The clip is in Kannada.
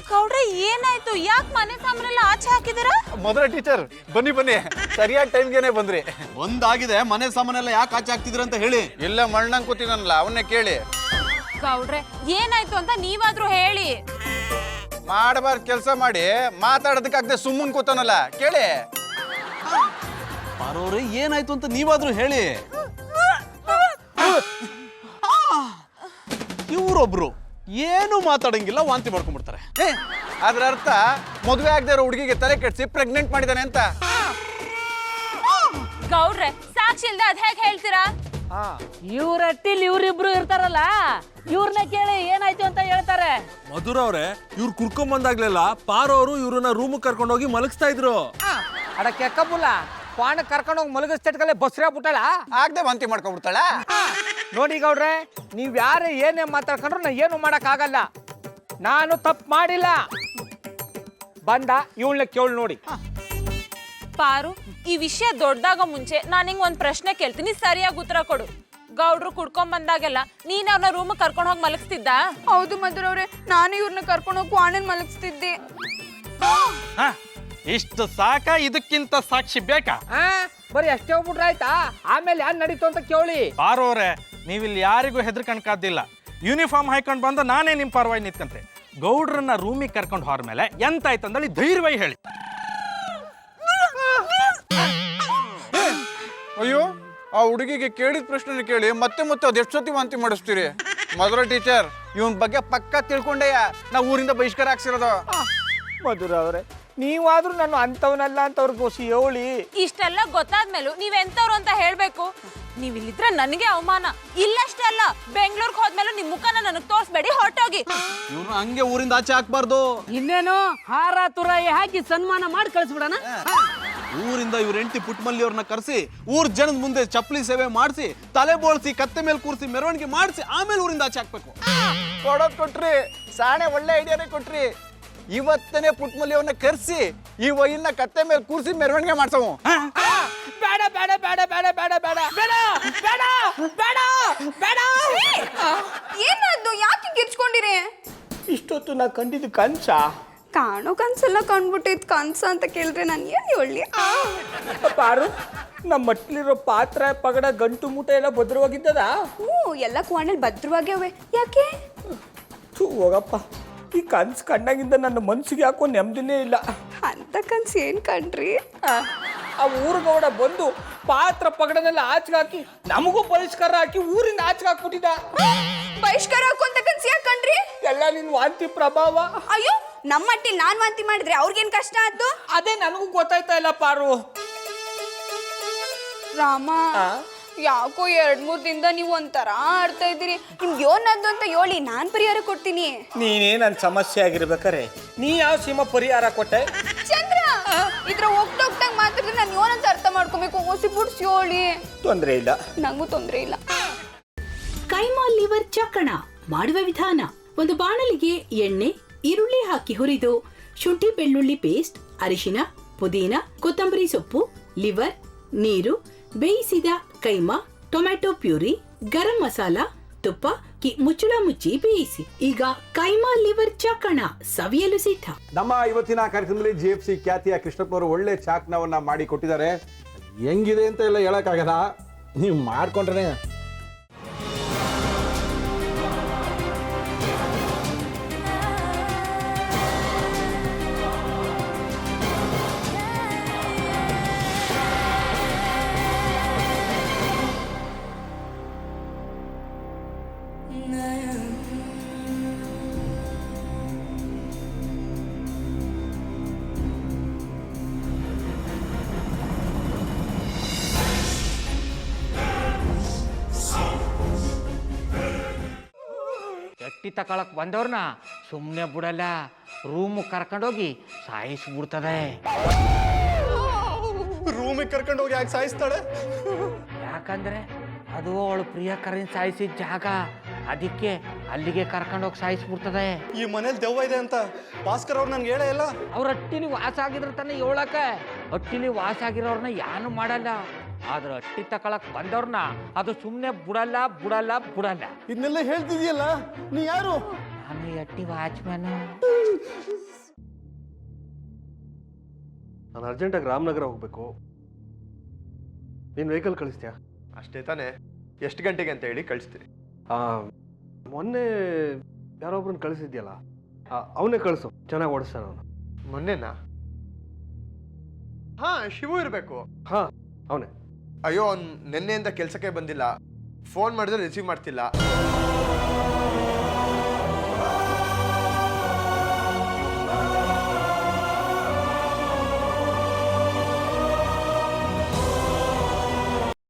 ಗೌಡ್ರೆ ಏನಾಯ್ತು? ಯಾಕೆ ಮನೆ ಸಾಮಾನೆಲ್ಲ ಆಚೆ ಹಾಕಿದಿರಾ? ಮೊದಲ ಟೀಚರ್ ಬನ್ನಿ ಬನ್ನಿ, ಸರಿಯಾದ ಟೈಮ್ಗೆನೆ ಬಂದ್ರಿ. ಒಂದಾಗಿದೆ, ಮನೆ ಸಾಮಾನೆಲ್ಲ ಯಾಕೆ ಆಚೆ ಹಾಕ್ತಿದ್ರ ಅಂತ ಹೇಳಿ. ಇಲ್ಲ ಮಣ್ಣಂಗ್ ಕೂತಿನಲ್ಲ, ಅವನ್ನೇ ಕೇಳಿ. ಗೌಡ್ರೆ ಏನಾಯ್ತು ಅಂತ ನೀವಾದ್ರೂ ಹೇಳಿ. ಮಾಡಬಾರ್ದು ಕೆಲಸ ಮಾಡಿ ಮಾತಾಡೋದಕ್ಕಾಗದೆ ಸುಮ್ಮನ್ ಕೂತಾನಲ್ಲ, ಕೇಳಿ. ಪಾರೋರೆ ಏನಾಯ್ತು ಅಂತ ನೀವಾದ್ರೂ ಹೇಳಿ. ಇವರೊಬ್ರು ಏನು ಮಾತಾಡಂಗಿಲ್ಲ, ವಾಂತಿ ಮಾಡ್ಕೊಂಡ್ಬಿಡ್ತಾರೆ. ಅದ್ರ ಅರ್ಥ ಮದುವೆ ಆಗದೆ ಇರೋ ಹುಡುಗಿಗೆ ತಲೆ ಕೆಡಿಸಿ ಪ್ರೆಗ್ನೆಂಟ್ ಮಾಡಿದಾನೆ ಅಂತ. ಗೌಡ್ರೆ ಸಾಕ್ಷಿ ಇಲ್ದ ಅದ್ ಹೇಗೆ ಹೇಳ್ತೀರಾ? ಇವ್ರ ಅಟ್ಟಿಲಿ ಇವ್ರಿಬ್ರು ಇರ್ತಾರಲ್ಲ, ಇವ್ರನ್ನ ಕೇಳಿ ಏನಾಯ್ತು ಅಂತ ಹೇಳ್ತಾರೆ. ಮಧುರ ಅವ್ರೆ, ಇವ್ರು ಕುರ್ಕೊಂಡ್ ಬಂದಾಗ್ಲೆಲ್ಲ ಪಾರೋರು ಇವ್ರನ್ನ ರೂಮ್ ಕರ್ಕೊಂಡೋಗಿ ಮಲಗಿಸ್ತಾ ಇದ್ರು. ಅಡ ಕೆಕ್ಕಬುಲ್ಲ ಕ್ವಾಣ ಕರ್ಕೊಂಡೋಗಿ ಮಲಗಿಸ್ತೇಟ್ಕಲೆ ಬಸ್ರಿ ಆಗ್ಬಿಟ್ಟಾಳ. ಆಗದೆ ವಾಂತಿ ಮಾಡ್ಕೊಂಡ್ಬಿಡ್ತಾಳ. ನೋಡಿ ಗೌಡ್ರೆ, ನೀವ್ ಯಾರೇ ಏನೇ ಮಾತಾಡ್ಕೊಂಡ್ರು ನಾ ಏನು ಮಾಡಕ್ ಆಗಲ್ಲ. ನಾನು ತಪ್ಪು ಮಾಡಿಲ್ಲ. ಬಂದ ಇವಳನ್ನ ಕೇಳಿ ನೋಡಿ. ಪಾರು, ಈ ವಿಷಯ ದೊಡ್ಡದಾಗ ಮುಂಚೆ ನಾನು ಹಿಂಗ್ ಒಂದ್ ಪ್ರಶ್ನೆ ಕೇಳ್ತೀನಿ, ಸರಿಯಾಗಿ ಉತ್ತರ ಕೊಡು. ಗೌಡ್ರು ಕುಡ್ಕೊಂಡ್ ಬಂದಾಗೆಲ್ಲ ನೀನ್ ಅವ್ರನ್ನ ರೂಮ್ ಕರ್ಕೊಂಡು ಹೋಗಿ ಮಲಗಿಸ್ತಿದ್ದ? ಹೌದು ಮಧುರ ಅವ್ರೆ, ನಾನು ಇವ್ರನ್ನ ಕರ್ಕೊಂಡು ಹೋಗಿ ಕ್ವಾಣನ್ ಮಲಗಿಸ್ತಿದ್ದೆ. ಇಷ್ಟು ಸಾಕ? ಇದಕ್ಕಿಂತ ಸಾಕ್ಷಿ ಬೇಕಾ? ಬರೀ ಅಷ್ಟೇ ಹೋಗ್ಬಿಟ್ರೆ ಆಯ್ತಾ? ಆಮೇಲೆ ಯಾರು ನಡೀತು ಅಂತ ಕೇಳಿ. ಬಾರೋರೆ, ನೀವಿಲ್ಲಿ ಯಾರಿಗೂ ಹೆದರ್ಕಣ್ಕಾದಿಲ್ಲ. ಯೂನಿಫಾರ್ಮ್ ಹಾಕೊಂಡು ಬಂದು ನಾನೇ ನಿಮ್ಮ ಪರವಾಗಿ ನಿಂತ್ಕಂತೆ. ಗೌಡ್ರನ್ನ ರೂಮಿಗೆ ಕರ್ಕೊಂಡು ಹೋದ ಮೇಲೆ ಎಂತಾಯ್ತಂದೇಳಿ ಧೈರ್ಯವಾಗಿ ಹೇಳಿ. ಅಯ್ಯೋ, ಆ ಹುಡುಗಿಗೆ ಕೇಳಿದ ಪ್ರಶ್ನೆ ಕೇಳಿ ಮತ್ತೆ ಮತ್ತೆ ಅದ್ ಎಷ್ಟು ಸತಿ ವಾಂತಿ ಮಾಡಿಸ್ತೀರಿ? ಮೊದಲ ಟೀಚರ್ ಇವನ್ ಬಗ್ಗೆ ಪಕ್ಕ ತಿಳ್ಕೊಂಡೆಯ ನಾವು ಊರಿಂದ ಬಹಿಷ್ಕಾರ ಹಾಕ್ಸಿರೋದು. ಮಧುರ ಅವ್ರೆ, ನೀವಾದ್ರೂ ನಾನು ಅಂತವನಲ್ಲ ಅಂತ ಅವ್ರಿಗೆ ಹೇಳಿ. ಇಷ್ಟೆಲ್ಲ ಗೊತ್ತಾದ್ಮೇಲೂ ನೀವೆಂತವ್ರು ಅಂತ ಹೇಳ್ಬೇಕು. ನೀವ್ ಇಲ್ಲಿದ್ರೆ ನನಗೆ ಅವಮಾನ. ಇಲ್ಲಷ್ಟೇ ಅಲ್ಲ, ಬೆಂಗಳೂರಿಗೆ ಹೋದ್ಮೇಲೆ ನಿಮ್ ಮುಖನ ನನಗ್ ತೋರ್ಸ್ಬೇಡಿ, ಹೊರಟೋಗಿ. ಇವ್ರು ಹಂಗೆ ಊರಿಂದ ಆಚೆ ಹಾಕ್ಬಾರ್ದು. ಇನ್ನೇನು ಹಾರ ತುರಾಯಿ ಹಾಕಿ ಸನ್ಮಾನ ಮಾಡಿ ಕಳಿಸ್ಬಿಡಣ. ಊರಿಂದ ಇವ್ರ ಹೆಂಡತಿ ಪುಟ್ಟಮಲ್ಲಿ ಅವ್ರನ್ನ ಕರೆಸಿ ಊರ್ ಜನದ ಮುಂದೆ ಚಪ್ಪಲಿ ಸೇವೆ ಮಾಡಿಸಿ, ತಲೆ ಬೋಳ್ಸಿ, ಕತ್ತೆ ಮೇಲೆ ಕೂರಿಸಿ, ಮೆರವಣಿಗೆ ಮಾಡಿಸಿ, ಆಮೇಲೆ ಊರಿಂದ ಆಚೆ ಹಾಕ್ಬೇಕು. ಕೊಡೋದ್ ಕೊಟ್ರಿ, ಸಾಣೆ ಒಳ್ಳೆ ಐಡಿಯಾನೇ ಕೊಟ್ರಿ. ಇವತ್ತನೇ ಪುಟ್ಟಮಲ್ಲಿ ಅವ್ರನ್ನ ಕರ್ಸಿ ಈ ವೈನ್ನ ಕತ್ತೆ ಮೇಲೆ ಕೂರಿಸಿ ಮೆರವಣಿಗೆ ಮಾಡ್ಸವು. ಬೇಡ ಬೇಡ ಬೇಡ ಬೇಡ ಬೇಡ ಬೇಡ ಬೇಡ ಬೇಡ ಬೇಡ ಬೇಡ. ಏನಾದ್ದು? ಯಾಕೆ ಗಿರ್ಚ್ಕೊಂಡಿರಿ? ಇಷ್ಟೊತ್ತು ನಾ ಕಂಡಿದ್ದು ಕನ್ಸ. ಕಾಣೋ ಕನ್ಸೆಲ್ಲ ಕಂಡ್ಬಿಟ್ಟಿದ್ ಕನ್ಸ ಅಂತ ಕೇಳಿದ್ರೆ ನಾನು ಏನ್ ಹೇಳಿ? ಪಾರು, ನಮ್ಮ ಮಟ್ಲಿರೋ ಪಾತ್ರ ಪಗಡ ಗಂಟು ಮೂಟೆ ಎಲ್ಲ ಭದ್ರವಾಗಿದ್ದದ? ಹ್ಞೂ, ಎಲ್ಲ ಕ್ವಾಣಲ್ಲಿ ಭದ್ರವಾಗ್ಯವೆ. ಯಾಕೆ? ಹೋಗಪ್ಪ, ಈ ಕನ್ಸು ಕಂಡಾಗಿಂದ ನನ್ನ ಮನ್ಸಿಗೆ ಯಾಕೋ ನೆಮ್ಮದಿನೇ ಇಲ್ಲ. ಅಂತ ಕನ್ಸು ಏನ್ ಕಂಡ್ರಿ? ಆ ಊರುಗೌಡ ಬಂದು ಪಾತ್ರ ಪಗಡನೆಲ್ಲ ಆಚೆಗೆ ಹಾಕಿ ನಮಗೂ ಬಹಿಷ್ಕಾರ ಹಾಕಿ ಊರಿಂದ ಆಚೆಗೆ ಹಾಕ್ಬಿಟ್ಟಿದ್ದ. ಬಹಿಷ್ಕಾರ ಹಾಕುವಂತ ಕನ್ಸು ಯಾಕೆ ಕಂಡ್ರಿ? ಎಲ್ಲ ನಿನ್ ವಾಂತಿ ಪ್ರಭಾವ. ಅಯ್ಯೋ, ನಮ್ಮ ಮಟ್ಟಿಲ್ ನಾನ್ ವಾಂತಿ ಮಾಡಿದ್ರೆ ಅವ್ರಿಗೇನ್ ಕಷ್ಟ ಆಯ್ತು? ಅದೇ ನನಗೂ ಗೊತ್ತಾಯ್ತಾ ಇಲ್ಲ ಪಾರು. ರಾಮ, ಯಾಕೋ 2-3 ದಿನದಿಂದ ನೀವು ಒಂಥರ ಆಡ್ತಾ ಇದ್ದೀರಿ. ನಿಮ್ಗೆ ಏನಾದ್ದು ಅಂತ ಹೇಳಿ, ನಾನ್ ಪರಿಹಾರ ಕೊಡ್ತೀನಿ. ನೀನೇ ನನ್ನ ಸಮಸ್ಯೆ ಆಗಿರ್ಬೇಕಾರೆ ನೀ ಯಾವ ಸೀಮಾ ಪರಿಹಾರ ಕೊಟ್ಟೆ? ಚಂದ್ರ, ಇದ್ರ ಹೋಗ್ತಂಗ್ ಮಾತಾಡಿದ್ರೆ ನಾನು ಏನಂತ ಅರ್ಥ ಮಾಡ್ಕೋಬೇಕು? ಹೊಸಿ ಬಿಡ್ಸಿ ಹೇಳಿ. ತೊಂದ್ರೆ ಇಲ್ಲ, ನಂಗೂ ತೊಂದ್ರೆ ಇಲ್ಲ. ಕೈಮಾ ಲಿವರ್ ಚಕ್ಕಣ ಮಾಡುವ ವಿಧಾನ: ಒಂದು ಬಾಣಲಿಗೆ ಎಣ್ಣೆ, ಈರುಳ್ಳಿ ಹಾಕಿ ಹುರಿದು ಶುಂಠಿ ಬೆಳ್ಳುಳ್ಳಿ ಪೇಸ್ಟ್, ಅರಿಶಿನ, ಪುದೀನ, ಕೊತ್ತಂಬರಿ ಸೊಪ್ಪು, ಲಿವರ್, ನೀರು, ಬೇಯಿಸಿದ ಕೈಮಾ, ಟೊಮ್ಯಾಟೊ ಪ್ಯೂರಿ, ಗರಂ ಮಸಾಲ, ತುಪ್ಪ ಮುಚ್ಚಳ ಮುಚ್ಚಿ ಬೇಯಿಸಿ. ಈಗ ಕೈಮಾ ಲಿವರ್ ಚಾಕಣ ಸವಿಯಲು ಸಿದ್ಧ. ನಮ್ಮ ಇವತ್ತಿನ ಕಾರ್ಯಕ್ರಮದಲ್ಲಿ GFC ಖ್ಯಾತಿಯ ಕೃಷ್ಣಪ್ಪನವರು ಒಳ್ಳೆ ಚಾಕ್ನವನ್ನ ಮಾಡಿ ಕೊಟ್ಟಿದ್ದಾರೆ. ಹೆಂಗಿದೆ ಅಂತ ಎಲ್ಲ ಹೇಳಕ್ಕಾಗಲ್ಲ, ನೀವು ಮಾಡ್ಕೊಂಡ್ರೆ. ಎಟ್ಟಿ ತಕೊಳಕ್ ಬಂದವ್ರನ್ನ ಸುಮ್ಮನೆ ಬಿಡಲ್ಲ, ರೂಮ್ ಕರ್ಕೊಂಡೋಗಿ ಸಾಯಿಸ್ಬಿಡ್ತದೆ. ರೂಮಿಗೆ ಕರ್ಕೊಂಡು ಹೋಗಿ ಯಾಕೆ ಸಾಯಿಸ್ತಾಳೆ? ಯಾಕಂದ್ರೆ ಅದು ಅವಳು ಪ್ರಿಯಕರನ್ ಸಾಯಿಸಿದ ಜಾಗ, ಅದಕ್ಕೆ ಅಲ್ಲಿಗೆ ಕರ್ಕೊಂಡೋಗಿ ಸಾಯಿಸ್ಬಿಡ್ತದೆ. ಈ ಮನೇಲಿ ದೆವ್ವ ಇದೆ ಅಂತ ಭಾಸ್ಕರ್ ಅವ್ರು ನನ್ಗೆ ಹೇಳೇ ಇಲ್ಲ. ಅವ್ರ ಹಟ್ಟಿಲಿ ವಾಸ ಆಗಿದ್ರ ತಾನೆ ಹೇಳಕ. ಹಟ್ಟಿಲಿ ವಾಸ ಆಗಿರೋರ್ನ ಯಾನು ಮಾಡಲ್ಲ, ಆದ್ರೆ ಅಟ್ಟಿ ತಕೊಳಕ್ ಬಂದವ್ರನ್ನ ಅದು ಸುಮ್ಮನೆ ಬಿಡಲ್ಲ ಬಿಡಲ್ಲ ಬಿಡಲ್ಲ. ಇದನ್ನೆಲ್ಲ ಹೇಳ್ತಿದ್ಯಲ್ಲ, ನೀ ಯಾರು? ನಾನು ಅಟ್ಟಿ ವಾಚ್ಮ್ಯಾನ್. ನಾನು ಅರ್ಜೆಂಟಾಗಿ ರಾಮನಗರ ಹೋಗ್ಬೇಕು. ನೀನು ವೆಹಿಕಲ್ ಕಳಿಸ್ತೀಯಾ? ಅಷ್ಟೇ ತಾನೇ? ಎಷ್ಟು ಗಂಟೆಗೆ ಅಂತ ಹೇಳಿ ಕಳಿಸ್ತೀನಿ. ಮೊನ್ನೆ ಯಾರೊಬ್ರನ್ನ ಕಳಿಸಿದ್ಯಲ್ಲ, ಅವನೇ ಕಳಿಸು, ಚೆನ್ನಾಗಿ ಓಡಿಸ್ತಾನ ಅವನು. ಮೊನ್ನೆನಾ? ಹಾ, ಶಿವು ಇರಬೇಕು. ಹಾ, ಅವನೇ. ಅಯ್ಯೋ, ಅವ್ನು ನಿನ್ನೆಯಿಂದ ಕೆಲಸಕ್ಕೆ ಬಂದಿಲ್ಲ. ಫೋನ್ ಮಾಡಿದ್ರೆ ರಿಸೀವ್ ಮಾಡ್ತಿಲ್ಲ.